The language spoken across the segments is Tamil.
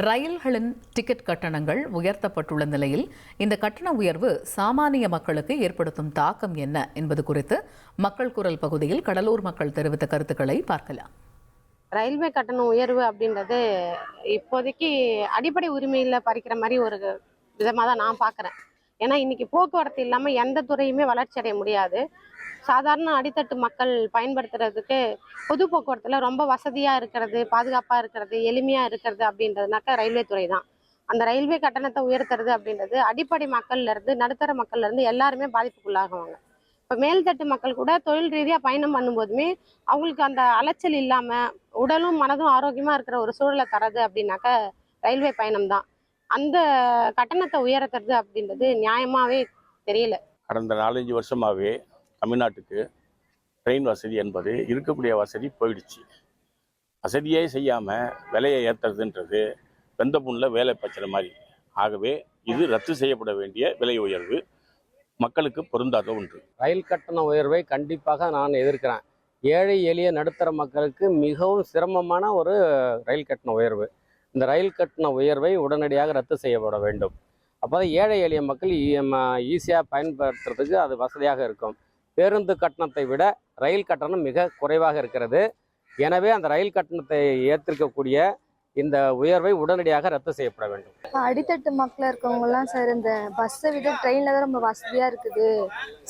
ரயில்களின் டிக்கெட் கட்டணங்கள் உயர்த்தப்பட்டுள்ள நிலையில் இந்த கட்டண உயர்வு சாமானிய மக்களுக்கு ஏற்படுத்தும் தாக்கம் என்ன என்பது குறித்து மக்கள் குரல் பகுதியில் கடலூர் மக்கள் தெரிவித்த கருத்துக்களை பார்க்கலாம். ரயில்வே கட்டண உயர்வு அப்படின்றது இப்போதைக்கு அடிப்படை உரிமையில பறிக்கிற மாதிரி ஒரு விதமாக தான் நான் பார்க்குறேன். ஏன்னா இன்னைக்கு போக்குவரத்து இல்லாமல் எந்த துறையுமே வளர்ச்சி அடைய முடியாது. சாதாரண அடித்தட்டு மக்கள் பயன்படுத்துறதுக்கு பொது போக்குவரத்துல ரொம்ப வசதியா இருக்கிறது, பாதுகாப்பா இருக்கிறது, எளிமையா இருக்கிறது அப்படின்றதுனாக்க ரயில்வே துறை தான். அந்த ரயில்வே கட்டணத்தை உயர்த்துறது அப்படின்றது அடிப்படை மக்கள்ல இருந்து நடுத்தர மக்கள்ல இருந்து எல்லாருமே பாதிப்புக்குள்ளாகுவாங்க. இப்போ மேல்தட்டு மக்கள் கூட தொழில் ரீதியா பயணம் பண்ணும்போதுமே அவங்களுக்கு அந்த அலைச்சல் இல்லாம உடலும் மனதும் ஆரோக்கியமா இருக்கிற ஒரு சூழலை தரது அப்படின்னாக்க ரயில்வே பயணம் தான். அந்த கட்டணத்தை உயர்த்துறது அப்படின்றது நியாயமாவே தெரியல. கடந்த 4-5 வருஷமாகவே தமிழ்நாட்டுக்கு ட்ரெயின் வசதி என்பது இருக்கக்கூடிய வசதி போயிடுச்சு. வசதியே செய்யாமல் விலையை ஏற்றுறதுன்றது வெந்த புண்ணில் வேலை பச்சுற மாதிரி. ஆகவே இது ரத்து செய்யப்பட வேண்டிய விலை உயர்வு மக்களுக்கு பொருந்தாத ஒன்று. ரயில் கட்டண உயர்வை கண்டிப்பாக நான் எதிர்க்கிறேன். ஏழை எளிய நடுத்தர மக்களுக்கு மிகவும் சிரமமான ஒரு ரயில் கட்டண உயர்வு. இந்த ரயில் கட்டண உயர்வை உடனடியாக ரத்து செய்யப்பட வேண்டும். அப்போ ஏழை எளிய மக்கள் ஈஸியாக பயன்படுத்துறதுக்கு அது வசதியாக இருக்கும். பேருந்து கட்டணத்தை விட ரயில் கட்டணம் மிக குறைவாக இருக்கிறது. எனவே அந்த ரயில் கட்டணத்தை ஏற்றிருக்கக்கூடிய இந்த உயர்வை உடனடியாக ரத்து செய்யப்பட வேண்டும். அடித்தட்டு மக்கள் இருக்கவங்கலாம் சார் இந்த பஸ்ஸை விட ட்ரெயினில் தான் ரொம்ப வசதியாக இருக்குது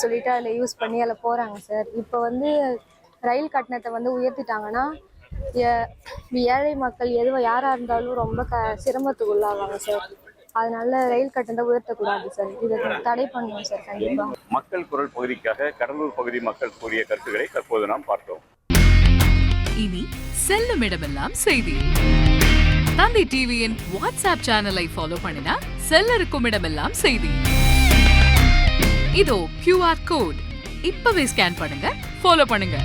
சொல்லிட்டு அதில் யூஸ் பண்ணி அதில் போகிறாங்க சார். இப்போ ரயில் கட்டணத்தை உயர்த்திட்டாங்கன்னா ஏழை மக்கள் யாராக இருந்தாலும் ரொம்ப சிரமத்துக்கு உள்ளாவாங்க சார். அதனால ரயில் கட்டணத்தை உயர்த்தக்கூடாது சார். இதை தடை பண்ணுவோம் சார் கண்டிப்பாக. மக்கள் குரல் பகுதிக்காக கடலூர் பகுதி மக்கள் கூறிய கருத்துக்களை தற்போது நாம் பார்த்தோம். இனி செல்லும் இடமெல்லாம் செய்தி. தந்தி டிவியின் வாட்ஸ்அப் சேனலை ஃபாலோ பண்ணினா செல்ல இருக்கும் இடமெல்லாம் செய்தி. இதோ QR கோட் இப்பவே ஸ்கேன் பண்ணுங்க, ஃபாலோ பண்ணுங்க.